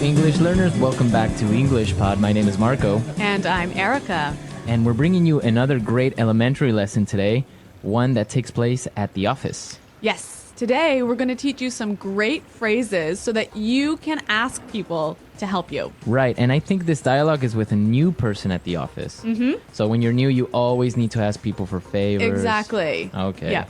English learners. Welcome back to English Pod. My name is Marco. And I'm Erica. And we're bringing you another great elementary lesson today, one that takes place at the office. Yes, today we're going to teach you some great phrases so that you can ask people to help you. Right, and I think this dialogue is with a new person at the office. Mm-hmm. So when you're new, you always need to ask people for favors. Exactly. Okay. Yeah.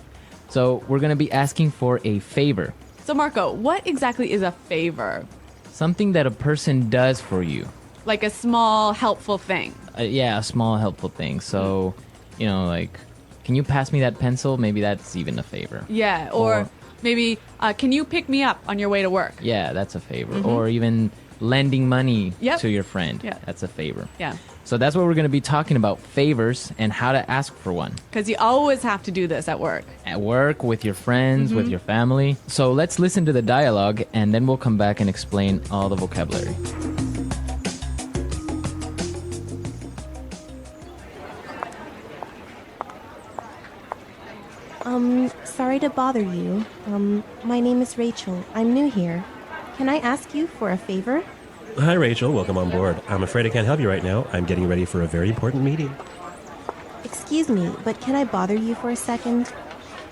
So we're going to be asking for a favor. So Marco, what exactly is a favor? Something that a person does for you. Like a small, helpful thing. Yeah, a small helpful thing. So, like, can you pass me that pencil? Maybe that's even a favor. Yeah, or maybe, can you pick me up on your way to work? Yeah, that's a favor. Mm-hmm. Or even lending money to your friend. Yeah. That's a favor. Yeah. So that's what we're going to be talking about, favors and how to ask for one. Because you always have to do this at work. At work, with your friends, with your family. So let's listen to the dialogue, and then we'll come back and explain all the vocabulary. Sorry to bother you. My name is Rachel. I'm new here. Can I ask you for a favor? Hi, Rachel. Welcome on board. I'm afraid I can't help you right now. I'm getting ready for a very important meeting. Excuse me, but can I bother you for a second?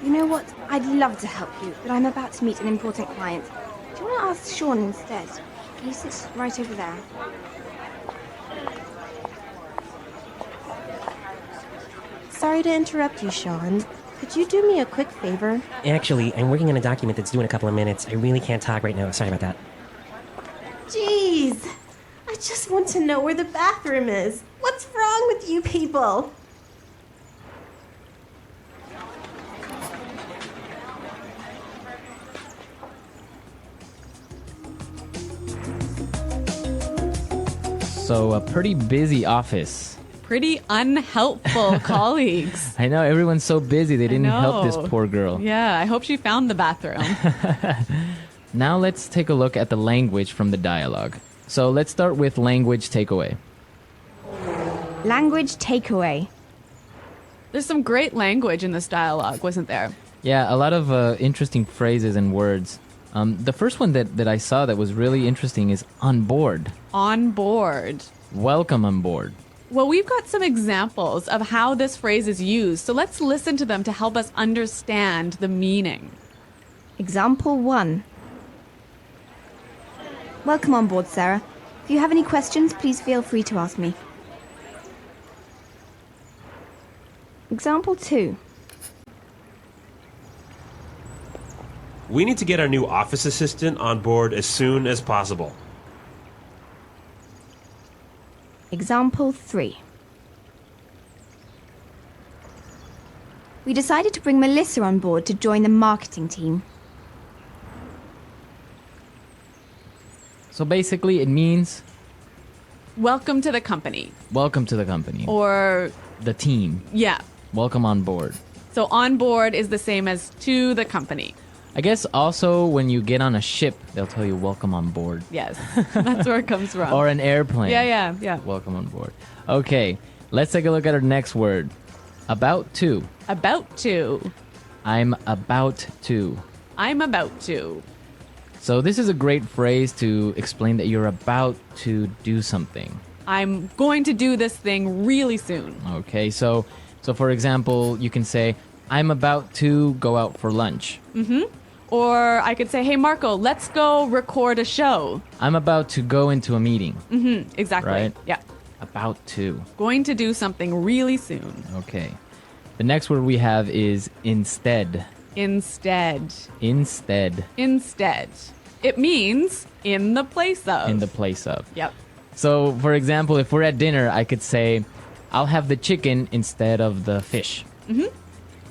You know what? I'd love to help you, but I'm about to meet an important client. Do you want to ask Sean instead? He sits right over there. Sorry to interrupt you, Sean. Could you do me a quick favor? Actually, I'm working on a document that's due in a couple of minutes. I really can't talk right now. Sorry about that. Jeez! I just want to know where the bathroom is. What's wrong with you people? So a pretty busy office. Pretty unhelpful colleagues. I know, everyone's so busy they didn't help this poor girl. Yeah, I hope she found the bathroom. Now let's take a look at the language from the dialogue. So let's start with language takeaway. Language takeaway. There's some great language in this dialogue, wasn't there? Yeah, a lot of interesting phrases and words. The first one that I saw that was really interesting is on board. On board. Welcome on board. Well, we've got some examples of how this phrase is used, so let's listen to them to help us understand the meaning. Example 1. Welcome on board, Sarah. If you have any questions, please feel free to ask me. Example 2. We need to get our new office assistant on board as soon as possible. Example 3. We decided to bring Melissa on board to join the marketing team. So basically it means Welcome to the company. welcome to the company. Or, the team. yeah. Welcome on board. So on board is the same as to the company. I guess also when you get on a ship, they'll tell you welcome on board. Yes, that's where it comes from. Or an airplane. Yeah. Welcome on board. Okay, let's take a look at our next word. About to. About to. I'm about to. I'm about to. So this is a great phrase to explain that you're about to do something. I'm going to do this thing really soon. Okay, so for example, you can say, I'm about to go out for lunch. Mm-hmm. Or I could say, hey, Marco, let's go record a show. I'm about to go into a meeting. Mm-hmm. Exactly. Right? Yeah. About to. Going to do something really soon. Okay. The next word we have is instead. Instead. Instead. Instead. It means in the place of. In the place of. Yep. So, for example, if we're at dinner, I could say, I'll have the chicken instead of the fish. Mm-hmm.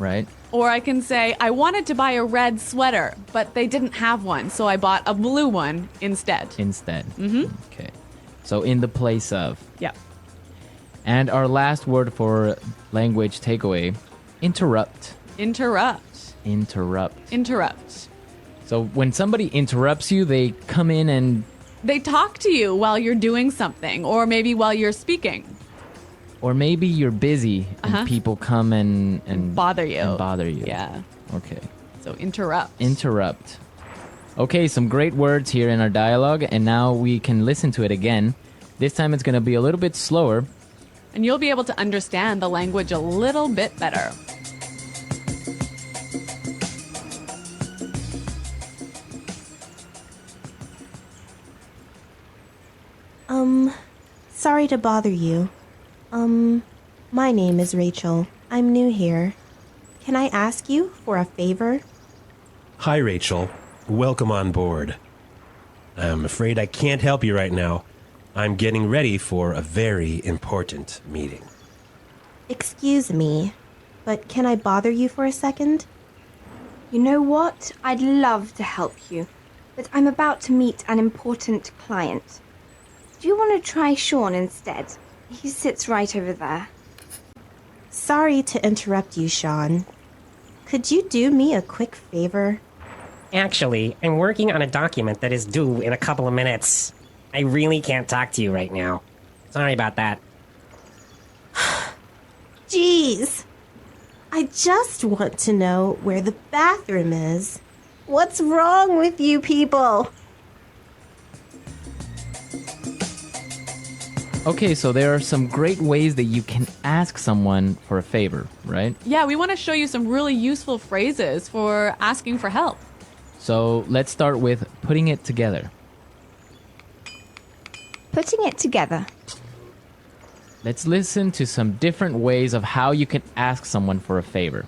Right? Or I can say, I wanted to buy a red sweater, but they didn't have one, so I bought a blue one instead. Instead. Mm-hmm. Okay. So, in the place of. Yep. And our last word for language takeaway, interrupt. Interrupt. Interrupt. Interrupt. So when somebody interrupts you, they come in and They talk to you while you're doing something, or maybe while you're speaking. Or maybe you're busy and people come and Bother you. And bother you. Yeah. Okay. So interrupt. Interrupt. Okay, some great words here in our dialogue, and now we can listen to it again. This time it's going to be a little bit slower. And you'll be able to understand the language a little bit better. Sorry to bother you. My name is Rachel. I'm new here. Can I ask you for a favor? Hi, Rachel. Welcome on board. I'm afraid I can't help you right now. I'm getting ready for a very important meeting. Excuse me, but can I bother you for a second? You know what? I'd love to help you, but I'm about to meet an important client. Do you want to try Sean instead? He sits right over there. Sorry to interrupt you, Sean. Could you do me a quick favor? Actually, I'm working on a document that is due in a couple of minutes. I really can't talk to you right now. Sorry about that. Jeez. I just want to know where the bathroom is. What's wrong with you people? Okay, so there are some great ways that you can ask someone for a favor, right? Yeah, we want to show you some really useful phrases for asking for help. So let's start with putting it together. Putting it together. Let's listen to some different ways of how you can ask someone for a favor.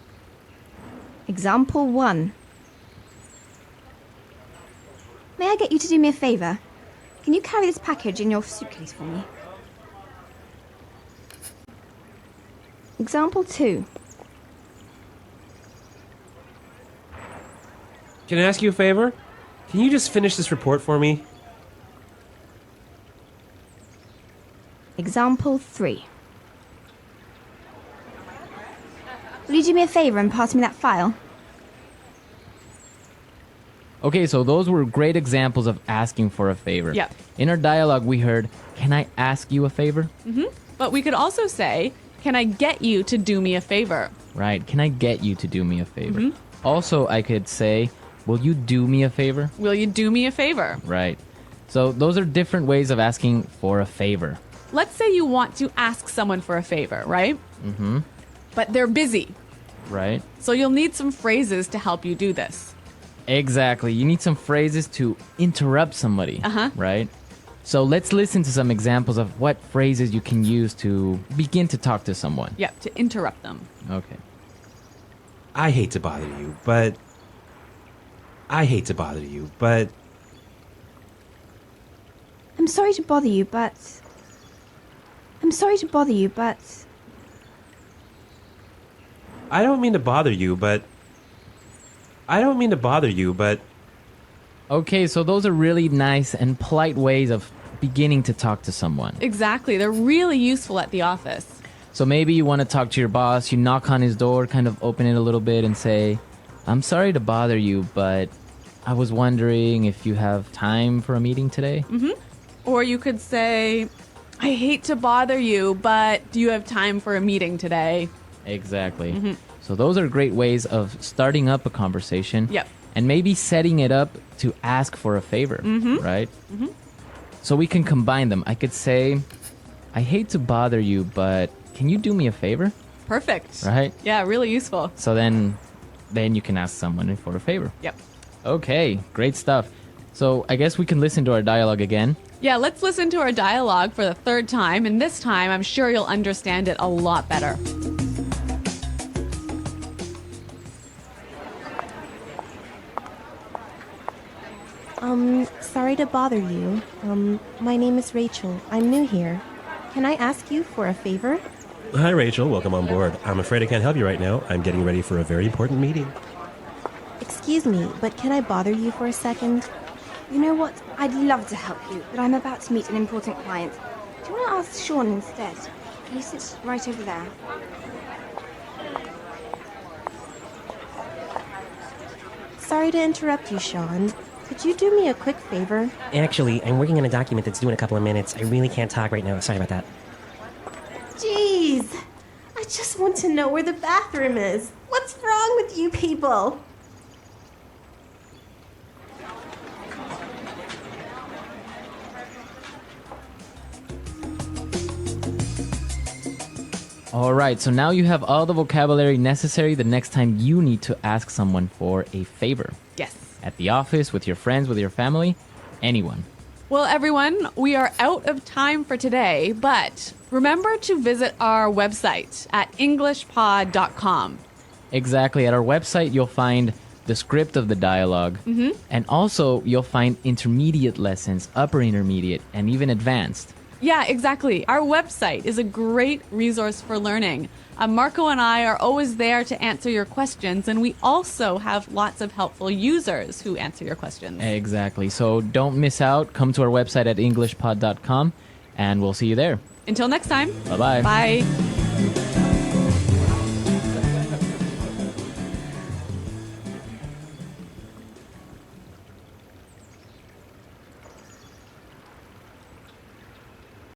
Example 1. May I get you to do me a favor? Can you carry this package in your suitcase for me? Example 2. Can I ask you a favor? Can you just finish this report for me? Example 3. Will you do me a favor and pass me that file? Okay, so those were great examples of asking for a favor. Yep. In our dialogue, we heard, "Can I ask you a favor?" But we could also say, can I get you to do me a favor? Right. Can I get you to do me a favor? Also, I could say, "Will you do me a favor?" Will you do me a favor? Right. So those are different ways of asking for a favor. Let's say you want to ask someone for a favor, right? Mm-hmm. But they're busy. Right? So you'll need some phrases to help you do this. Exactly. You need some phrases to interrupt somebody. Right? So let's listen to some examples of what phrases you can use to begin to talk to someone. Yep, to interrupt them. Okay. I hate to bother you, but... I'm sorry to bother you, but... I don't mean to bother you, but... Okay, so those are really nice and polite ways of beginning to talk to someone. Exactly. They're really useful at the office. So maybe you want to talk to your boss, you knock on his door, kind of open it a little bit and say, "I'm sorry to bother you, but I was wondering if you have time for a meeting today?" Or you could say, I hate to bother you, but do you have time for a meeting today? Exactly. So those are great ways of starting up a conversation. Yep. And maybe setting it up to ask for a favor, right? So we can combine them. I could say, "I hate to bother you, but can you do me a favor?" Perfect. Right? Yeah, really useful. So then you can ask someone for a favor. Yep. Okay, great stuff. So I guess we can listen to our dialogue again. Yeah, let's listen to our dialogue for the third time, and this time I'm sure you'll understand it a lot better. Sorry to bother you. My name is Rachel. I'm new here. Can I ask you for a favor? Hi, Rachel. Welcome on board. I'm afraid I can't help you right now. I'm getting ready for a very important meeting. Excuse me, but can I bother you for a second? You know what? I'd love to help you, but I'm about to meet an important client. Do you want to ask Sean instead? He sits right over there. Sorry to interrupt you, Sean. Could you do me a quick favor? Actually, I'm working on a document that's due in a couple of minutes. I really can't talk right now. Sorry about that. Jeez. I just want to know where the bathroom is. What's wrong with you people? All right, so now you have all the vocabulary necessary the next time you need to ask someone for a favor. Yes. At the office, with your friends, with your family, anyone. Well, everyone, we are out of time for today, but remember to visit our website at englishpod.com. Exactly. At our website, you'll find the script of the dialogue. And also, you'll find intermediate lessons, upper intermediate, and even advanced. Yeah, exactly. Our website is a great resource for learning. Marco and I are always there to answer your questions, and we also have lots of helpful users who answer your questions. Exactly. So don't miss out. Come to our website at englishpod.com, and we'll see you there. Until next time. Bye-bye. Bye.